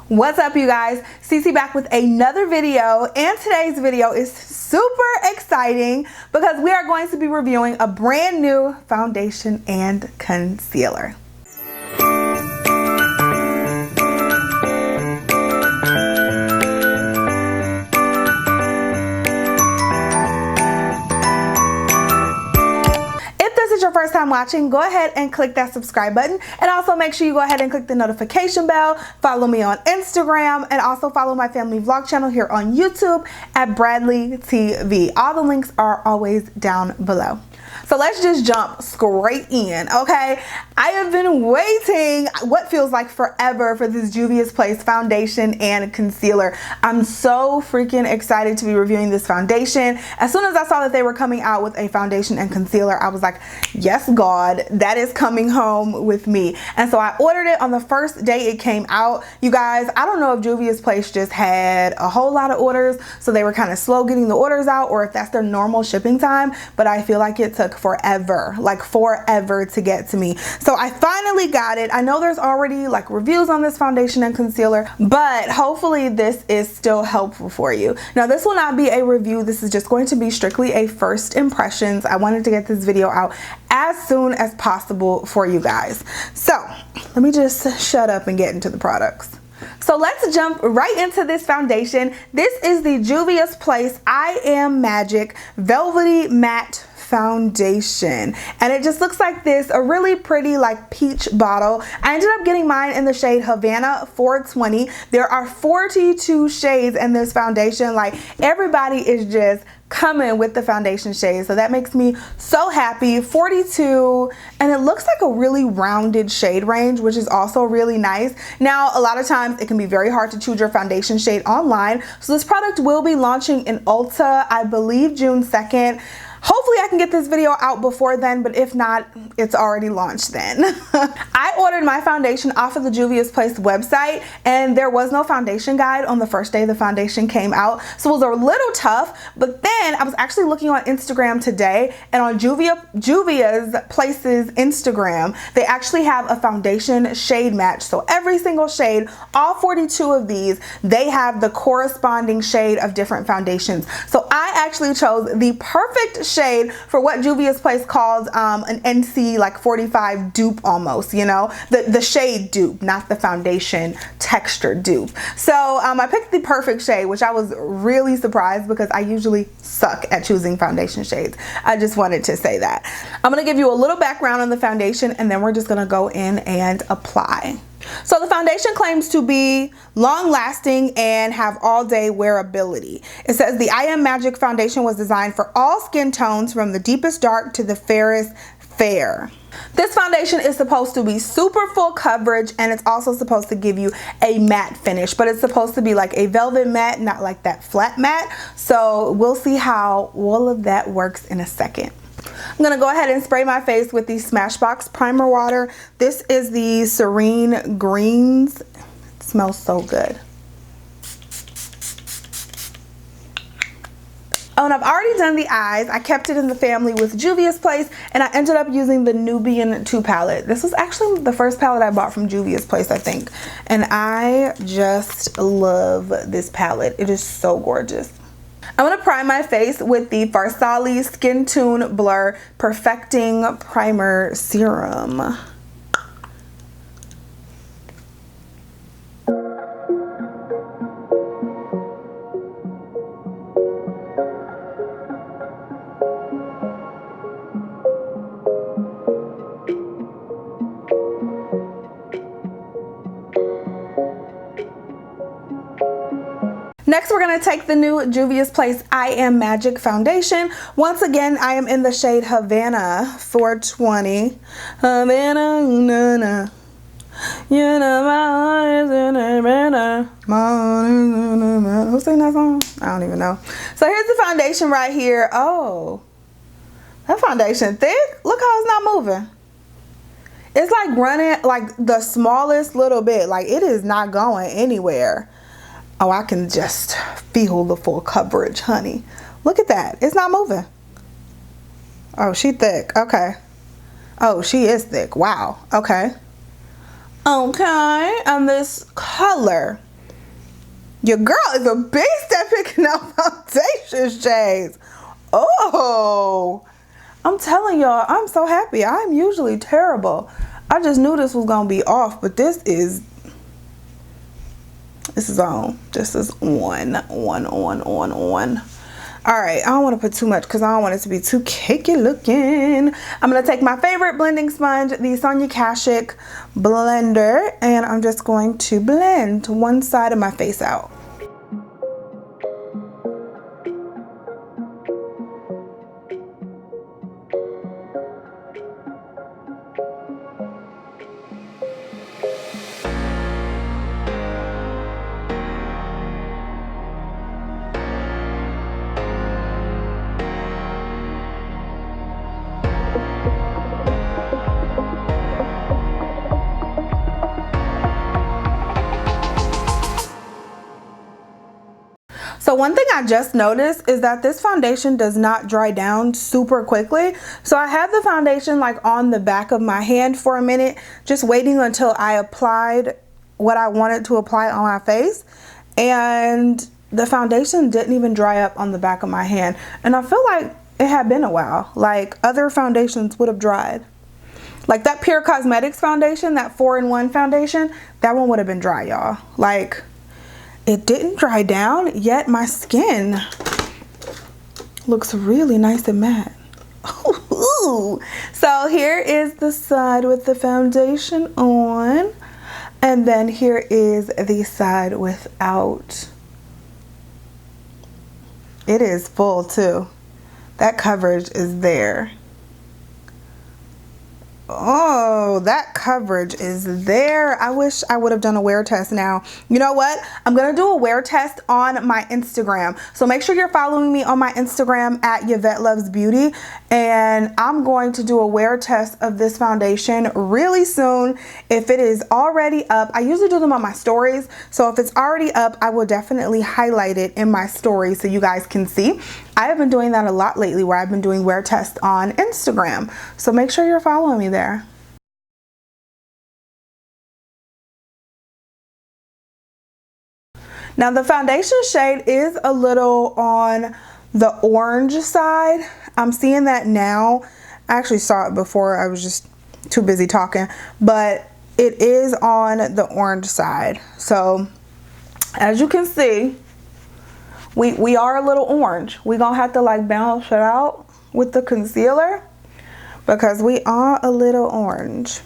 What's up, you guys? Cece back with another video, and today's video is super exciting because we are going to be reviewing a brand new foundation and concealer. Your first time watching, go ahead and click that subscribe button, and also make sure you go ahead and click the notification bell. Follow me on Instagram, and also follow my family vlog channel here on YouTube at Bradley TV. All the links are always down below. So let's just jump straight in, okay? I have been waiting what feels like forever for this Juvia'S foundation and concealer. I'm so freaking excited to be reviewing this foundation. As soon as I saw that they were coming out with a foundation and concealer, I was like, yes, God, that is coming home with me. And so I ordered it on the first day it came out. You guys, I don't know if Juvia'S just had a whole lot of orders, so they were kind of slow getting the orders out, or if that's their normal shipping time, but I feel like it took forever, like forever to get to me. So I finally got it. I know there's already like reviews on this foundation and concealer, but hopefully this is still helpful for you. Now, this will not be a review. This is just going to be strictly a first impressions. I wanted to get this video out as soon as possible for you guys. So let me just shut up and get into the products. So let's jump right into this foundation. This is the Juvia'S I Am Magic Velvety Matte Foundation, and it just looks like this, a really pretty like peach bottle. I ended up getting mine in the shade Havana 420. There are 42 shades in this foundation. Like, everybody is just coming with the foundation shades, so that makes me so happy. 42, and it looks like a really rounded shade range, which is also really nice. Now, a lot of times it can be very hard to choose your foundation shade online, so this product will be launching in Ulta, I believe June 2nd. Hopefully I can get this video out before then, but if not, it's already launched then. I ordered my foundation off of the Juvia'S website, and there was no foundation guide on the first day the foundation came out, so it was a little tough. But then I was actually looking on Instagram today, and on Juvia'S Instagram, they actually have a foundation shade match. So every single shade, all 42 of these, they have the corresponding shade of different foundations. So I actually chose the perfect shade for what Juvia'S calls an NC like 45 dupe almost, you know, the shade dupe, not the foundation texture dupe. So I picked the perfect shade, which I was really surprised because I usually suck at choosing foundation shades. I just wanted to say that. I'm gonna give you a little background on the foundation, and then we're just gonna go in and apply. So the foundation claims to be long lasting and have all day wearability. It says the I Am Magic foundation was designed for all skin tones, from the deepest dark to the fairest fair. This foundation is supposed to be super full coverage, and it's also supposed to give you a matte finish, but it's supposed to be like a velvet matte, not like that flat matte. So we'll see how all of that works in a second. I'm gonna go ahead and spray my face with the Smashbox primer water. This is the Serene Greens. It smells so good. Oh, and I've already done the eyes. I kept it in the family with Juvia'S, and I ended up using the Nubian 2 palette. This was actually the first palette I bought from Juvia'S, I think. And I just love this palette. It is so gorgeous. I'm going to prime my face with the Farsali Skin Tune Blur Perfecting Primer Serum. Next, we're going to take the new Juvia'S I Am Magic foundation. Once again, I am in the shade Havana 420. Havana, na, na. You know my heart is in Havana. My heart is in Havana. Who sang that song? I don't even know. So here's the foundation right here. Oh, that foundation thick. Look how it's not moving. It's like running like the smallest little bit. Like, it is not going anywhere. Oh, I can just feel the full coverage, honey. Look at that. It's not moving. Oh, she thick. Okay. Oh, she is thick. Wow. Okay. Okay. And this color. Your girl is a beast at picking out foundation shades. Oh, I'm telling y'all, I'm so happy. I'm usually terrible. I just knew this was gonna be off, but this is on. This is on. All right, I don't want to put too much because I don't want it to be too cakey looking. I'm going to take my favorite blending sponge, the Sonia Kashuk blender, and I'm just going to blend one side of my face out. So one thing I just noticed is that this foundation does not dry down super quickly. So I had the foundation like on the back of my hand for a minute, just waiting until I applied what I wanted to apply on my face. And the foundation didn't even dry up on the back of my hand. And I feel like it had been a while. Like other foundations would have dried. Like that Pure Cosmetics foundation, that 4-in-1 foundation, that one would have been dry, y'all. Like, it didn't dry down, yet my skin looks really nice and matte. Ooh. So here is the side with the foundation on, and then here is the side without. It is full too. That coverage is there. Oh, that coverage is there. I wish I would have done a wear test now. You know what? I'm going to do a wear test on my Instagram. So make sure you're following me on my Instagram at YvetteLuvsBeauty. And I'm going to do a wear test of this foundation really soon. If it is already up, I usually do them on my stories. So if it's already up, I will definitely highlight it in my stories so you guys can see. I have been doing that a lot lately where I've been doing wear tests on Instagram. So make sure you're following me there. Now the foundation shade is a little on the orange side. I'm seeing that now. I actually saw it before. I was just too busy talking, but it is on the orange side. So as you can see, we are a little orange. We're gonna have to like balance it out with the concealer because we are a little orange.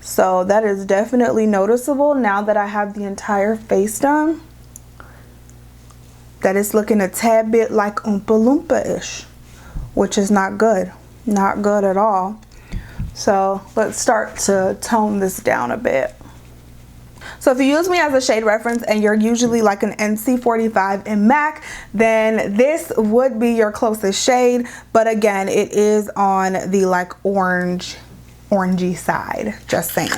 So that is definitely noticeable now that I have the entire face done. That it's looking a tad bit like Oompa Loompa-ish, which is not good. Not good at all. So let's start to tone this down a bit. So if you use me as a shade reference and you're usually like an NC45 in MAC, then this would be your closest shade. But again, it is on the like orangey side, just saying.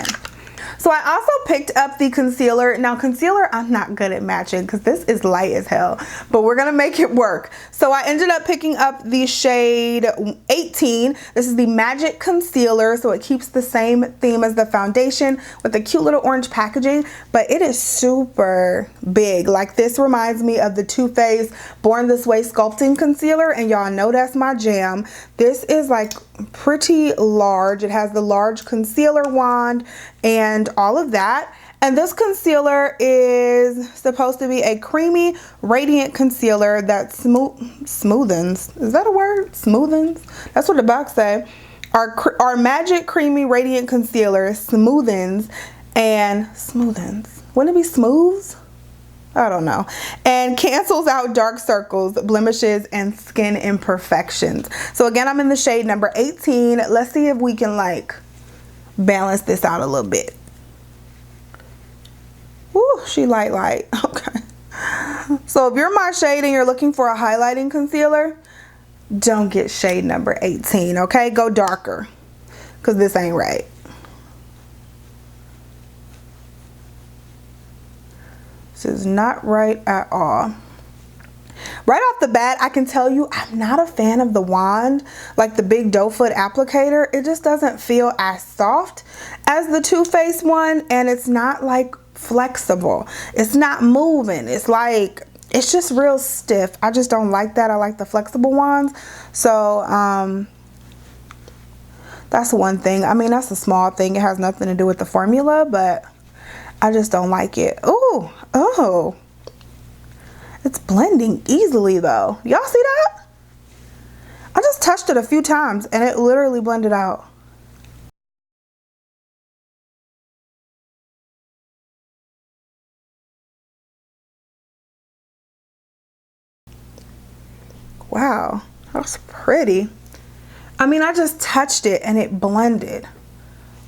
So I also picked up the concealer. Now concealer, I'm not good at matching because this is light as hell, but we're gonna make it work. So I ended up picking up the shade 18. This is the Magic Concealer, so it keeps the same theme as the foundation with the cute little orange packaging, but it is super big. Like this reminds me of the Too Faced Born This Way Sculpting Concealer, and y'all know that's my jam. This is like pretty large. It has the large concealer wand and all of that. And this concealer is supposed to be a creamy, radiant concealer that smoothens. Is that a word? Smoothens? That's what the box say. Our Magic Creamy Radiant Concealer smoothens and smoothens. Wouldn't it be smooths? I don't know. And cancels out dark circles, blemishes, and skin imperfections. So again, I'm in the shade number 18. Let's see if we can like balance this out a little bit. Ooh, she light. Okay. So if you're my shade and you're looking for a highlighting concealer, don't get shade number 18, okay? Go darker, because this ain't right. This is not right at all. Right off the bat, I can tell you I'm not a fan of the wand, like the big doe foot applicator. It just doesn't feel as soft as the Too Faced one, and it's not like flexible. It's not moving. It's like, it's just real stiff. I just don't like that. I like the flexible ones. So that's one thing. I mean, that's a small thing. It has nothing to do with the formula, but I just don't like it. Ooh, oh, it's blending easily though. Y'all see that? I just touched it a few times and it literally blended out. Wow, that's pretty. I mean, I just touched it and it blended.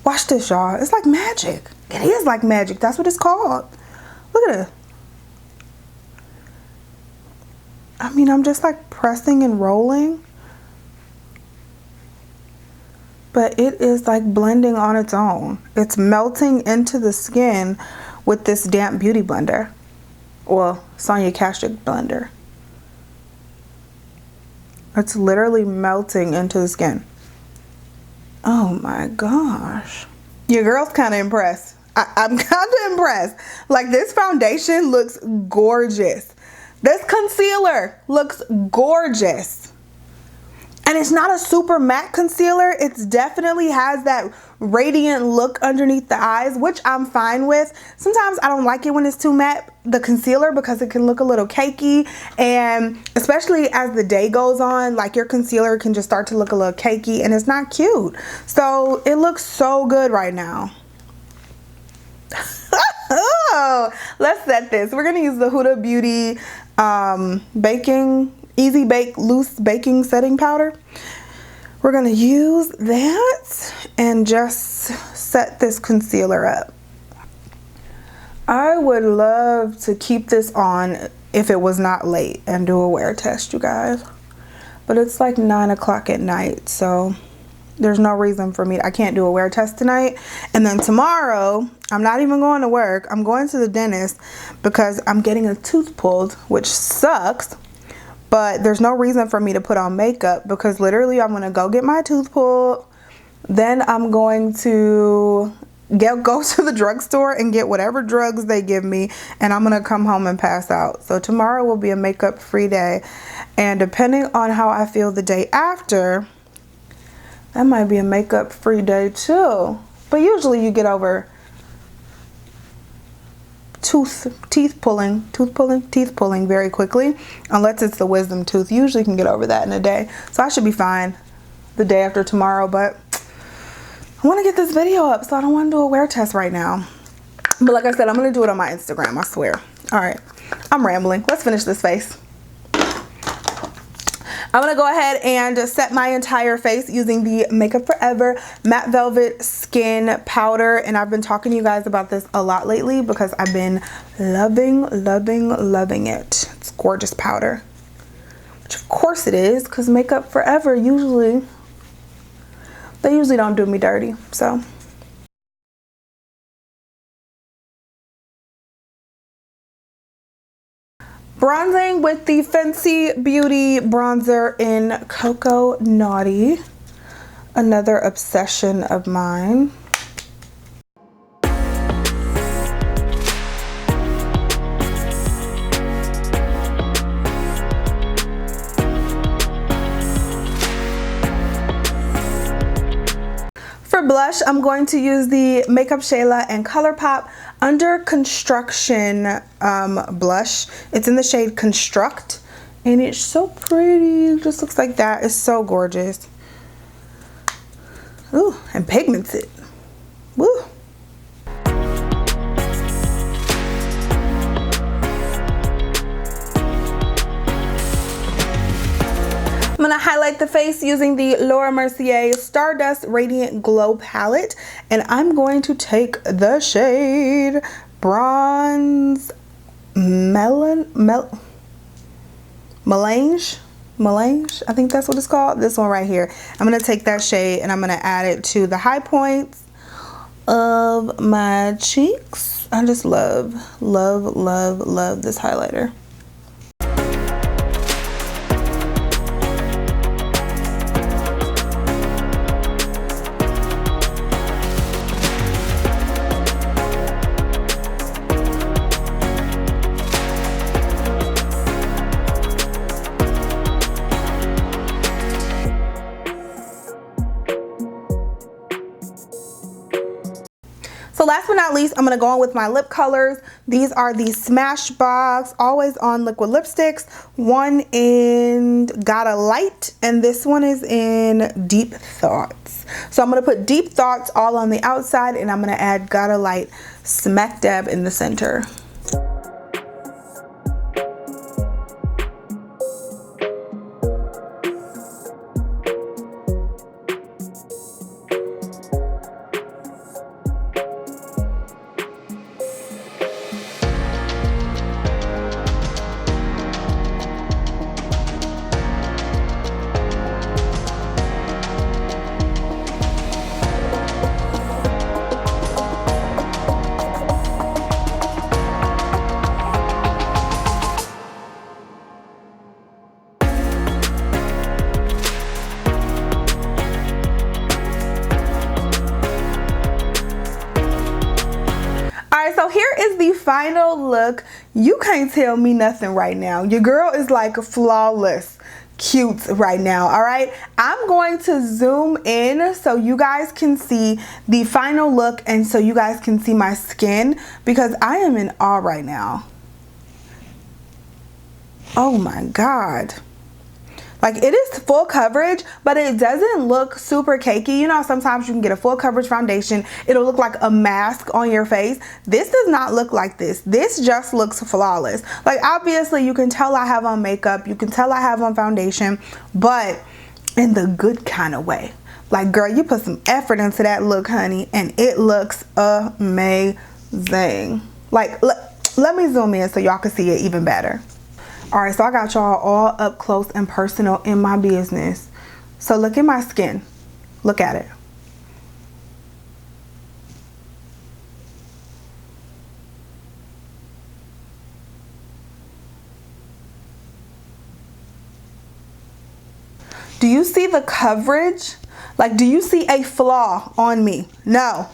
Watch this, y'all. It's like magic. It is like magic. That's what it's called. Look at it. I mean, I'm just like pressing and rolling. But it is like blending on its own. It's melting into the skin with this damp beauty blender. Well, Sonia Kashuk blender. It's literally melting into the skin. Oh my gosh. Your girl's kind of impressed. I'm kind of impressed. Like, this foundation looks gorgeous. This concealer looks gorgeous. And it's not a super matte concealer. It definitely has that radiant look underneath the eyes, which I'm fine with. Sometimes I don't like it when it's too matte, the concealer, because it can look a little cakey. And especially as the day goes on, like, your concealer can just start to look a little cakey and it's not cute. So it looks so good right now. Oh, let's set this. We're gonna use the Huda Beauty Easy Bake Loose Baking Setting Powder. We're gonna use that and just set this concealer up. I would love to keep this on if it was not late and do a wear test, you guys. But it's like 9 o'clock at night, so there's no reason for me. I can't do a wear test tonight. And then tomorrow, I'm not even going to work. I'm going to the dentist because I'm getting a tooth pulled, which sucks. But there's no reason for me to put on makeup because literally I'm going to go get my tooth pulled. Then I'm going to go to the drugstore and get whatever drugs they give me. And I'm going to come home and pass out. So tomorrow will be a makeup free day. And depending on how I feel the day after, that might be a makeup free day too. But usually you get over teeth pulling very quickly, unless it's the wisdom tooth. You usually can get over that in a day. So I should be fine the day after tomorrow, but I want to get this video up, so I don't want to do a wear test right now. But like I said, I'm going to do it on my Instagram, I swear. All right, I'm rambling. Let's finish this face. I'm going to go ahead and set my entire face using the Makeup Forever Matte Velvet Skin Powder. And I've been talking to you guys about this a lot lately because I've been loving it. It's gorgeous powder. Which of course it is, because Makeup Forever they usually don't do me dirty. So bronzing with the Fenty Beauty bronzer in Cocoa Naughty, another obsession of mine. For blush, I'm going to use the Makeup Shayla and ColourPop Under Construction blush. It's in the shade Construct, and it's so pretty. It just looks like that. It's so gorgeous. Ooh, and pigmented. Woo. I'm going to highlight the face using the Laura Mercier Stardust Radiant Glow palette, and I'm going to take the shade Bronze Melange, I think that's what it's called. This one right here. I'm going to take that shade and I'm going to add it to the high points of my cheeks. I just love this highlighter. not least, I'm gonna go on with my lip colors. These are the Smashbox Always On Liquid Lipsticks. One in Gotta Light, and this one is in Deep Thoughts. So I'm gonna put Deep Thoughts all on the outside, and I'm gonna add Gotta Light smack dab in the center. So here is the final look. You can't tell me nothing right now. Your girl is like flawless cute right now. All right, I'm going to zoom in so you guys can see the final look and so you guys can see my skin, because I am in awe right now. Oh my God. Like, it is full coverage, but it doesn't look super cakey. You know, sometimes you can get a full coverage foundation, it'll look like a mask on your face. This does not look like this. This just looks flawless. Like, obviously you can tell I have on makeup, you can tell I have on foundation, but in the good kind of way. Like, girl, you put some effort into that look, honey, and it looks amazing. Like, let me zoom in so y'all can see it even better. All right, so I got y'all all up close and personal in my business. So look at my skin. Look at it. Do you see the coverage? Like, do you see a flaw on me? No,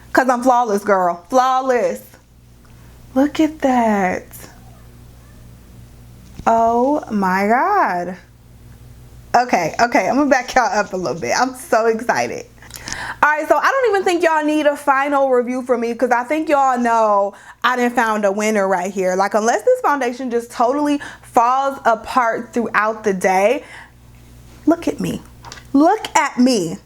because I'm flawless, girl. Flawless. Look at that. Oh my God. Okay, I'm gonna back y'all up a little bit. I'm so excited. All right, so I don't even think y'all need a final review from me, because I think y'all know I done found a winner right here. Like, unless this foundation just totally falls apart throughout the day, look at me. Look at me.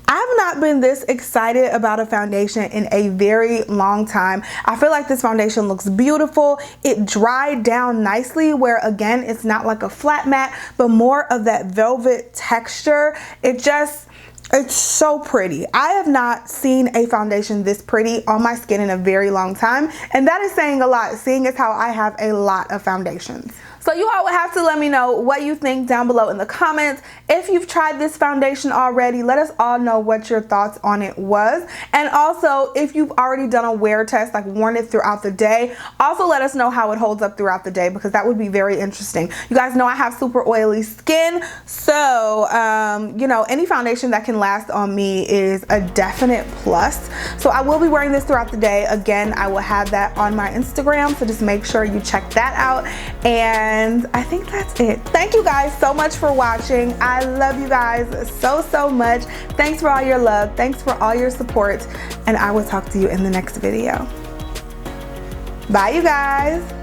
I've not been this excited about a foundation in a very long time. I feel like this foundation looks beautiful. It dried down nicely, where again, it's not like a flat matte, but more of that velvet texture. It's so pretty. I have not seen a foundation this pretty on my skin in a very long time, and that is saying a lot, seeing as how I have a lot of foundations. So you all would have to let me know what you think down below in the comments. If you've tried this foundation already, let us all know what your thoughts on it was. And also, if you've already done a wear test, like worn it throughout the day, also let us know how it holds up throughout the day, because that would be very interesting. You guys know I have super oily skin, so you know, any foundation that can last on me is a definite plus. So I will be wearing this throughout the day. Again, I will have that on my Instagram, so just make sure you check that out. And I think that's it. Thank you guys so much for watching. I love you guys so much. Thanks for all your love. Thanks for all your support. And I will talk to you in the next video. Bye, you guys.